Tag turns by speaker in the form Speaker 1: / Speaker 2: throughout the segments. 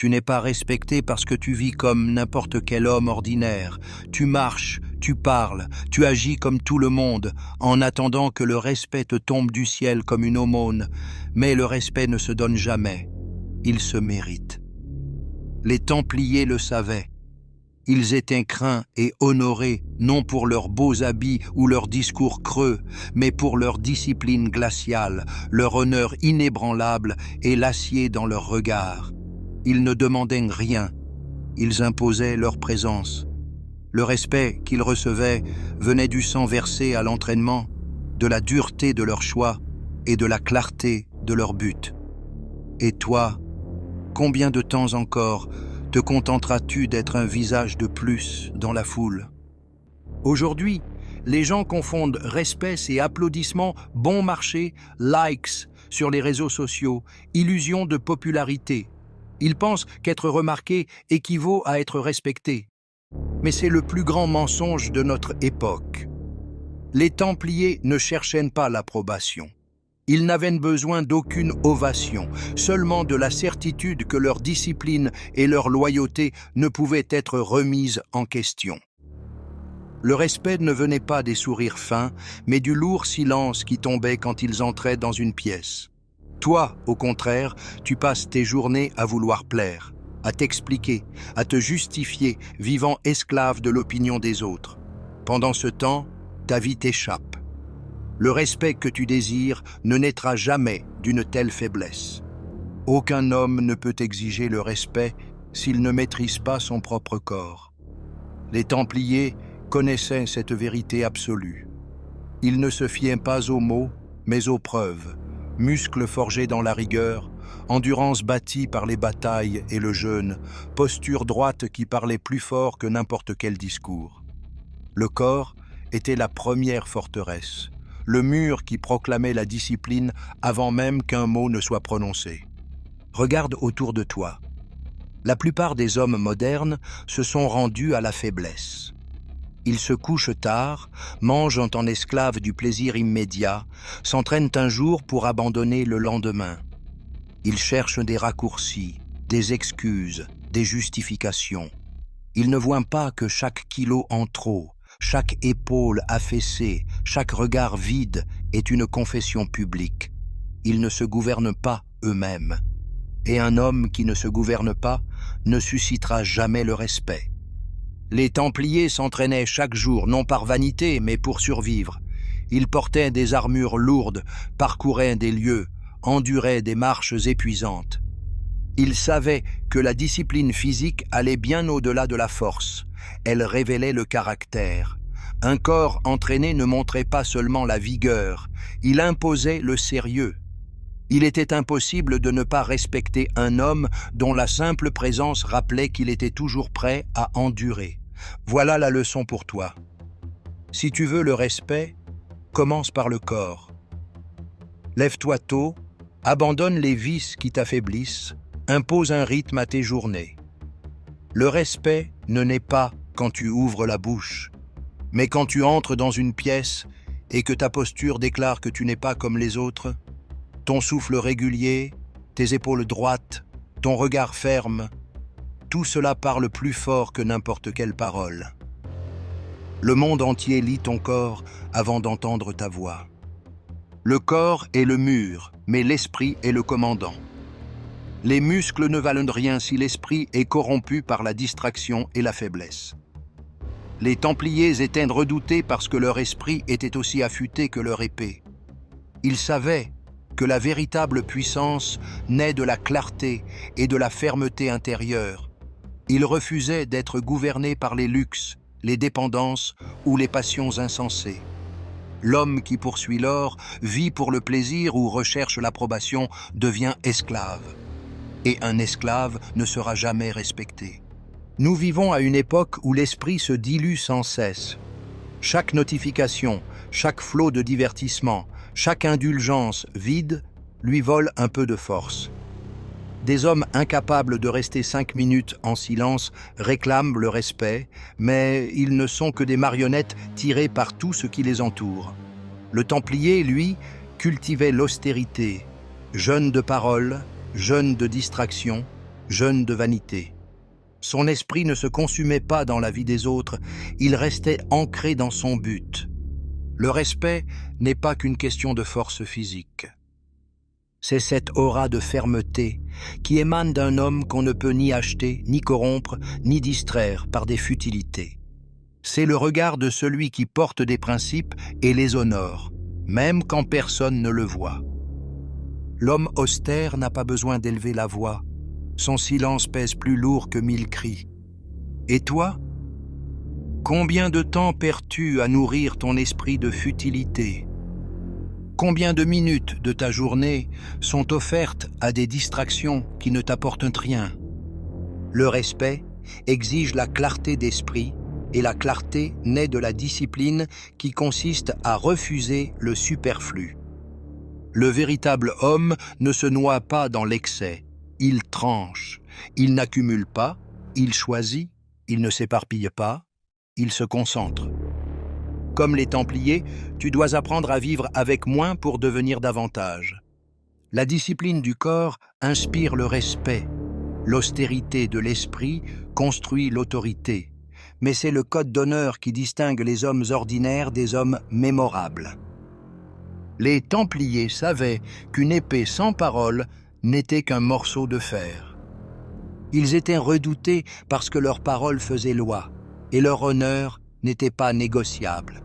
Speaker 1: Tu n'es pas respecté parce que tu vis comme n'importe quel homme ordinaire. Tu marches, tu parles, tu agis comme tout le monde, en attendant que le respect te tombe du ciel comme une aumône. Mais le respect ne se donne jamais. Il se mérite. Les Templiers le savaient. Ils étaient craints et honorés, non pour leurs beaux habits ou leurs discours creux, mais pour leur discipline glaciale, leur honneur inébranlable et l'acier dans leur regard. Ils ne demandaient rien, ils imposaient leur présence. Le respect qu'ils recevaient venait du sang versé à l'entraînement, de la dureté de leur choix et de la clarté de leur but. Et toi, combien de temps encore te contenteras-tu d'être un visage de plus dans la foule? Aujourd'hui, les gens confondent respect et applaudissements bon marché, likes sur les réseaux sociaux, illusion de popularité. Ils pensent qu'être remarqué équivaut à être respecté. Mais c'est le plus grand mensonge de notre époque. Les Templiers ne cherchaient pas l'approbation. Ils n'avaient besoin d'aucune ovation, seulement de la certitude que leur discipline et leur loyauté ne pouvaient être remises en question. Le respect ne venait pas des sourires fins, mais du lourd silence qui tombait quand ils entraient dans une pièce. Toi, au contraire, tu passes tes journées à vouloir plaire, à t'expliquer, à te justifier, vivant esclave de l'opinion des autres. Pendant ce temps, ta vie t'échappe. Le respect que tu désires ne naîtra jamais d'une telle faiblesse. Aucun homme ne peut exiger le respect s'il ne maîtrise pas son propre corps. Les Templiers connaissaient cette vérité absolue. Ils ne se fiaient pas aux mots, mais aux preuves, muscles forgés dans la rigueur, endurance bâtie par les batailles et le jeûne, posture droite qui parlait plus fort que n'importe quel discours. Le corps était la première forteresse, le mur qui proclamait la discipline avant même qu'un mot ne soit prononcé. Regarde autour de toi. La plupart des hommes modernes se sont rendus à la faiblesse. Ils se couchent tard, mangent en esclaves du plaisir immédiat, s'entraînent un jour pour abandonner le lendemain. Ils cherchent des raccourcis, des excuses, des justifications. Ils ne voient pas que chaque kilo en trop, chaque épaule affaissée, chaque regard vide est une confession publique. Ils ne se gouvernent pas eux-mêmes. Et un homme qui ne se gouverne pas ne suscitera jamais le respect. Les Templiers s'entraînaient chaque jour, non par vanité, mais pour survivre. Ils portaient des armures lourdes, parcouraient des lieux, enduraient des marches épuisantes. Ils savaient que la discipline physique allait bien au-delà de la force. Elle révélait le caractère. Un corps entraîné ne montrait pas seulement la vigueur, il imposait le sérieux. Il était impossible de ne pas respecter un homme dont la simple présence rappelait qu'il était toujours prêt à endurer. Voilà la leçon pour toi. Si tu veux le respect, commence par le corps. Lève-toi tôt, abandonne les vices qui t'affaiblissent, impose un rythme à tes journées. Le respect ne naît pas quand tu ouvres la bouche, mais quand tu entres dans une pièce et que ta posture déclare que tu n'es pas comme les autres, ton souffle régulier, tes épaules droites, ton regard ferme, tout cela parle plus fort que n'importe quelle parole. Le monde entier lit ton corps avant d'entendre ta voix. Le corps est le mur, mais l'esprit est le commandant. Les muscles ne valent rien si l'esprit est corrompu par la distraction et la faiblesse. Les Templiers étaient redoutés parce que leur esprit était aussi affûté que leur épée. Ils savaient que la véritable puissance naît de la clarté et de la fermeté intérieure. Ils refusaient d'être gouvernés par les luxes, les dépendances ou les passions insensées. L'homme qui poursuit l'or, vit pour le plaisir ou recherche l'approbation, devient esclave. Et un esclave ne sera jamais respecté. Nous vivons à une époque où l'esprit se dilue sans cesse. Chaque notification, chaque flot de divertissement, chaque indulgence vide lui vole un peu de force. Des hommes incapables de rester 5 minutes en silence réclament le respect, mais ils ne sont que des marionnettes tirées par tout ce qui les entoure. Le Templier, lui, cultivait l'austérité, jeûne de parole, jeûne de distraction, jeune de vanité. Son esprit ne se consumait pas dans la vie des autres, il restait ancré dans son but. Le respect n'est pas qu'une question de force physique. C'est cette aura de fermeté qui émane d'un homme qu'on ne peut ni acheter, ni corrompre, ni distraire par des futilités. C'est le regard de celui qui porte des principes et les honore, même quand personne ne le voit. L'homme austère n'a pas besoin d'élever la voix. Son silence pèse plus lourd que 1000 cris. Et toi ? Combien de temps perds-tu à nourrir ton esprit de futilité ? Combien de minutes de ta journée sont offertes à des distractions qui ne t'apportent rien ? Le respect exige la clarté d'esprit, et la clarté naît de la discipline qui consiste à refuser le superflu. Le véritable homme ne se noie pas dans l'excès, il tranche, il n'accumule pas, il choisit, il ne s'éparpille pas, il se concentre. Comme les Templiers, tu dois apprendre à vivre avec moins pour devenir davantage. La discipline du corps inspire le respect. L'austérité de l'esprit construit l'autorité. Mais c'est le code d'honneur qui distingue les hommes ordinaires des hommes mémorables. Les Templiers savaient qu'une épée sans parole n'était qu'un morceau de fer. Ils étaient redoutés parce que leur parole faisait loi, et leur honneur n'était pas négociable.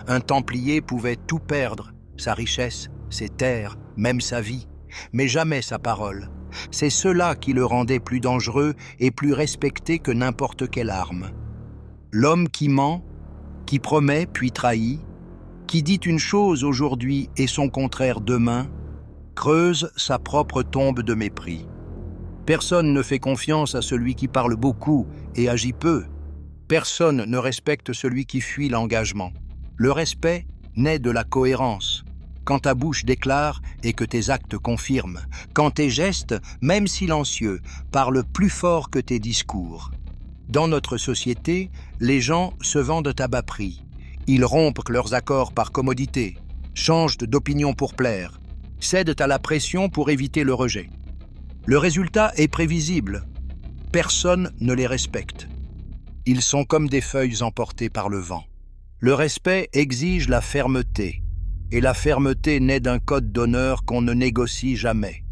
Speaker 1: Un Templier pouvait tout perdre, sa richesse, ses terres, même sa vie, mais jamais sa parole. C'est cela qui le rendait plus dangereux et plus respecté que n'importe quelle arme. L'homme qui ment, qui promet puis trahit, qui dit une chose aujourd'hui et son contraire demain, creuse sa propre tombe de mépris. Personne ne fait confiance à celui qui parle beaucoup et agit peu. Personne ne respecte celui qui fuit l'engagement. Le respect naît de la cohérence. Quand ta bouche déclare et que tes actes confirment, quand tes gestes, même silencieux, parlent plus fort que tes discours. Dans notre société, les gens se vendent à bas prix. Ils rompent leurs accords par commodité, changent d'opinion pour plaire, cèdent à la pression pour éviter le rejet. Le résultat est prévisible. Personne ne les respecte. Ils sont comme des feuilles emportées par le vent. Le respect exige la fermeté, et la fermeté naît d'un code d'honneur qu'on ne négocie jamais.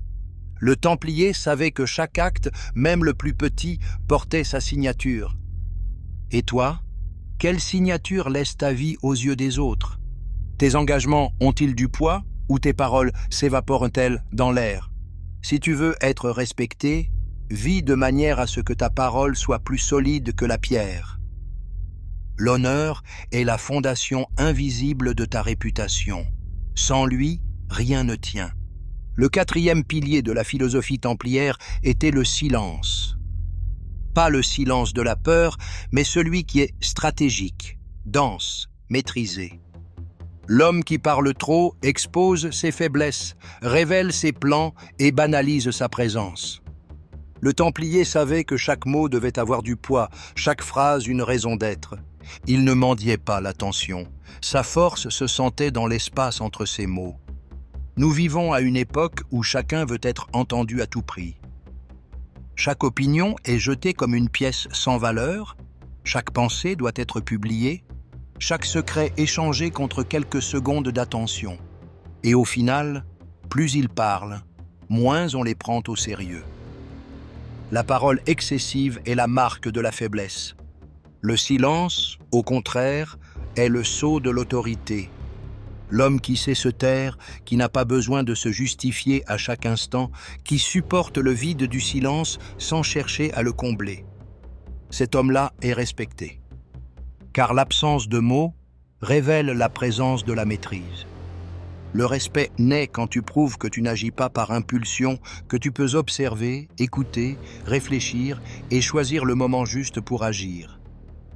Speaker 1: Le Templier savait que chaque acte, même le plus petit, portait sa signature. Et toi, quelle signature laisse ta vie aux yeux des autres ? Tes engagements ont-ils du poids ou tes paroles s'évaporent-elles dans l'air ? Si tu veux être respecté, vis de manière à ce que ta parole soit plus solide que la pierre. L'honneur est la fondation invisible de ta réputation. Sans lui, rien ne tient. Le 4e pilier de la philosophie templière était le silence. Pas le silence de la peur, mais celui qui est stratégique, dense, maîtrisé. L'homme qui parle trop expose ses faiblesses, révèle ses plans et banalise sa présence. Le Templier savait que chaque mot devait avoir du poids, chaque phrase une raison d'être. Il ne mendiait pas l'attention. Sa force se sentait dans l'espace entre ses mots. Nous vivons à une époque où chacun veut être entendu à tout prix. Chaque opinion est jetée comme une pièce sans valeur, chaque pensée doit être publiée, chaque secret échangé contre quelques secondes d'attention. Et au final, plus ils parlent, moins on les prend au sérieux. La parole excessive est la marque de la faiblesse. Le silence, au contraire, est le sceau de l'autorité. L'homme qui sait se taire, qui n'a pas besoin de se justifier à chaque instant, qui supporte le vide du silence sans chercher à le combler. Cet homme-là est respecté. Car l'absence de mots révèle la présence de la maîtrise. Le respect naît quand tu prouves que tu n'agis pas par impulsion, que tu peux observer, écouter, réfléchir et choisir le moment juste pour agir.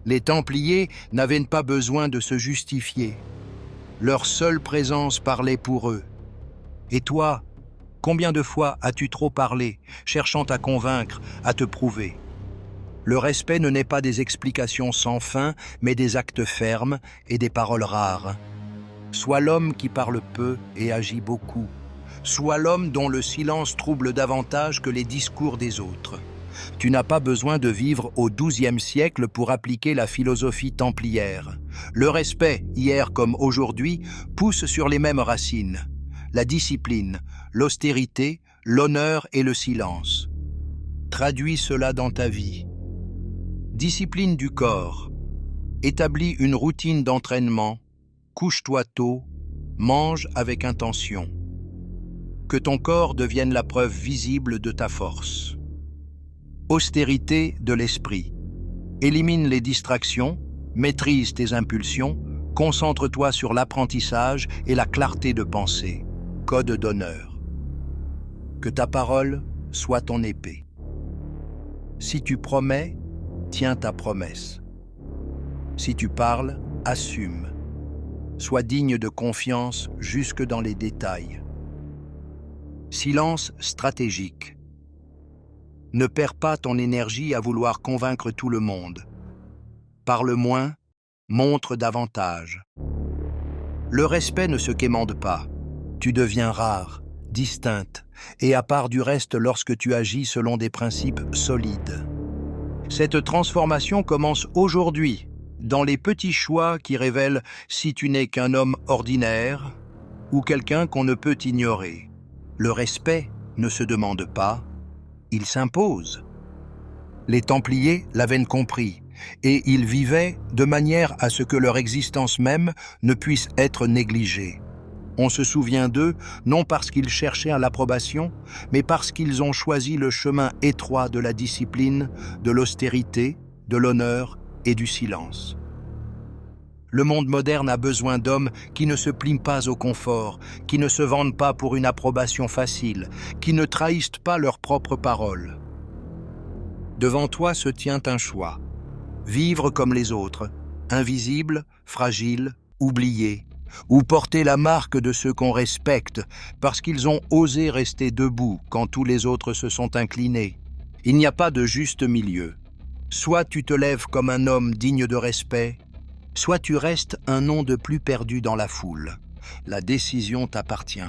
Speaker 1: Les Templiers n'avaient pas besoin de se justifier. Leur seule présence parlait pour eux. Et toi, combien de fois as-tu trop parlé, cherchant à convaincre, à te prouver ? Le respect ne naît pas des explications sans fin, mais des actes fermes et des paroles rares. Sois l'homme qui parle peu et agit beaucoup. Sois l'homme dont le silence trouble davantage que les discours des autres. Tu n'as pas besoin de vivre au XIIe siècle pour appliquer la philosophie templière. Le respect, hier comme aujourd'hui, pousse sur les mêmes racines. La discipline, l'austérité, l'honneur et le silence. Traduis cela dans ta vie. Discipline du corps. Établis une routine d'entraînement. Couche-toi tôt. Mange avec intention. Que ton corps devienne la preuve visible de ta force. Austérité de l'esprit. Élimine les distractions, maîtrise tes impulsions, concentre-toi sur l'apprentissage et la clarté de pensée. Code d'honneur. Que ta parole soit ton épée. Si tu promets, tiens ta promesse. Si tu parles, assume. Sois digne de confiance jusque dans les détails. Silence stratégique. Ne perds pas ton énergie à vouloir convaincre tout le monde. Parle moins, montre davantage. Le respect ne se quémande pas. Tu deviens rare, distincte, et à part du reste lorsque tu agis selon des principes solides. Cette transformation commence aujourd'hui, dans les petits choix qui révèlent si tu n'es qu'un homme ordinaire ou quelqu'un qu'on ne peut ignorer. Le respect ne se demande pas, il s'impose. Les Templiers l'avaient compris, et ils vivaient de manière à ce que leur existence même ne puisse être négligée. On se souvient d'eux, non parce qu'ils cherchaient l'approbation, mais parce qu'ils ont choisi le chemin étroit de la discipline, de l'austérité, de l'honneur et du silence. Le monde moderne a besoin d'hommes qui ne se plient pas au confort, qui ne se vendent pas pour une approbation facile, qui ne trahissent pas leurs propres paroles. Devant toi se tient un choix. Vivre comme les autres, invisible, fragile, oublié, ou porter la marque de ceux qu'on respecte parce qu'ils ont osé rester debout quand tous les autres se sont inclinés. Il n'y a pas de juste milieu. Soit tu te lèves comme un homme digne de respect, soit tu restes un nom de plus perdu dans la foule. La décision t'appartient.